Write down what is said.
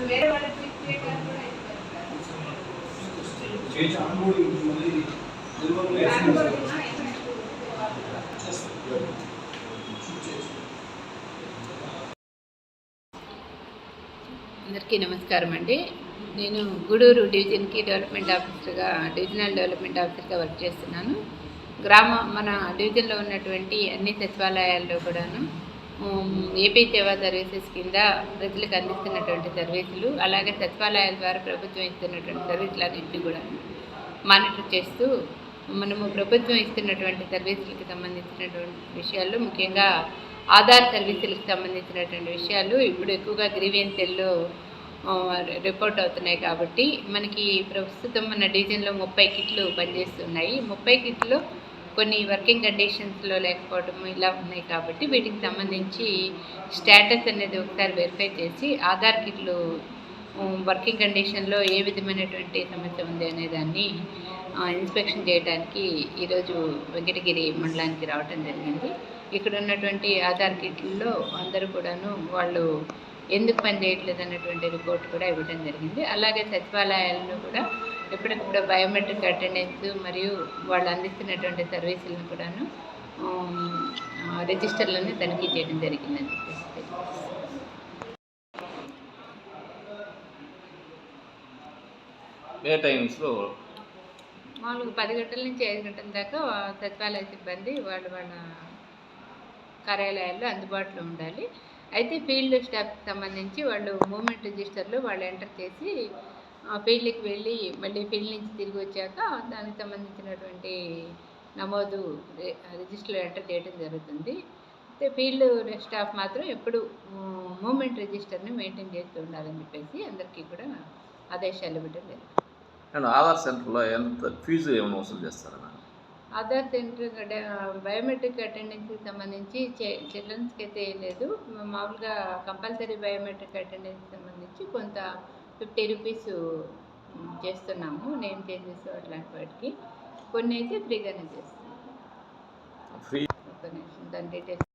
వేరే వాళ్ళకి క్లిక్ చేయడానికి కూడా అందరికీ నమస్కారం అండి. నేను గూడూరు డివిజన్కి డెవలప్మెంట్ ఆఫీసర్గా డివిజనల్ డెవలప్మెంట్ ఆఫీసర్గా వర్క్ చేస్తున్నాను. మన డివిజన్లో ఉన్నటువంటి అన్ని సచివాలయాల్లో కూడాను ఏపీ సేవా సర్వీసెస్ కింద ప్రజలకు అందిస్తున్నటువంటి సర్వీసులు, అలాగే సచివాలయాల ద్వారా ప్రభుత్వం ఇస్తున్నటువంటి సర్వీసులన్నింటినీ కూడా మానిటర్ చేస్తూ మనము ప్రభుత్వం ఇస్తున్నటువంటి సర్వీసులకు సంబంధించినటువంటి విషయాల్లో, ముఖ్యంగా ఆధార్ సర్వీసులకు సంబంధించినటువంటి విషయాలు ఇప్పుడు ఎక్కువగా గ్రీవెన్సెల్లో రిపోర్ట్ అవుతున్నాయి. కాబట్టి మనకి ప్రస్తుతం మన డివిజన్లో 30 కిట్లు పనిచేస్తున్నాయి. 30 కిట్లో కొన్ని వర్కింగ్ కండిషన్స్లో లేకపోవడం ఇలా ఉన్నాయి. కాబట్టి వీటికి సంబంధించి స్టేటస్ అనేది ఒకసారి వెరిఫై చేసి ఆధార్ కిట్లు వర్కింగ్ కండిషన్లో ఏ విధమైనటువంటి సమస్య ఉంది అనే దాన్ని ఇన్స్పెక్షన్ చేయడానికి ఈరోజు వెంకటగిరి మండలానికి రావడం జరిగింది. ఇక్కడ ఉన్నటువంటి ఆధార్ కిట్లలో అందరూ కూడాను వాళ్ళు ఎందుకు పనిచేయట్లేదు అన్నటువంటి రిపోర్ట్ కూడా ఇవ్వడం జరిగింది. అలాగే సచివాలయాల్లో కూడా ఎప్పటికప్పుడు బయోమెట్రిక్ అటెండెన్స్ మరియు వాళ్ళు అందిస్తున్నటువంటి సర్వీసులను కూడాను రిజిస్టర్లను తనిఖీ చేయడం జరిగిందని చెప్పేసి ఏ టైమ్స్లో మామూలుగా 10 గంటల నుంచి 5 గంటల దాకా సచివాలయ సిబ్బంది వాళ్ళ కార్యాలయాల్లో అందుబాటులో ఉండాలి. అయితే ఫీల్డ్ స్టాఫ్కి సంబంధించి వాళ్ళు మూమెంట్ రిజిస్టర్లో వాళ్ళు ఎంటర్ చేసి ఫీల్డ్కి వెళ్ళి మళ్ళీ ఫీల్డ్ నుంచి తిరిగి వచ్చాక దానికి సంబంధించినటువంటి నమోదు రిజిస్టర్లో ఎంటర్ చేయడం జరుగుతుంది. అయితే ఫీల్డ్ స్టాఫ్ మాత్రం ఎప్పుడు మూమెంట్ రిజిస్టర్ని మెయింటైన్ చేస్తూ ఉండాలని చెప్పేసి అందరికీ కూడా ఆదేశాలు ఇవ్వడం జరిగింది. ఆధార్ సెంటర్లో ఎంత ఫీజు ఏమైనా వసూలు చేస్తారన్నా? ఆధార్ సెంటర్ బయోమెట్రిక్ అటెండెన్స్కి సంబంధించి చిల్డ్రన్స్కి అయితే లేదు. మామూలుగా కంపల్సరీ బయోమెట్రిక్ అటెండెన్స్కి సంబంధించి కొంత 50 రూపీస్ చేస్తున్నాము, నేమ్ చేంజెస్ అట్లాంటి వాటికి. కొన్ని అయితే ఫ్రీగానే చేస్తున్నాము. దాని డీటెయిల్స్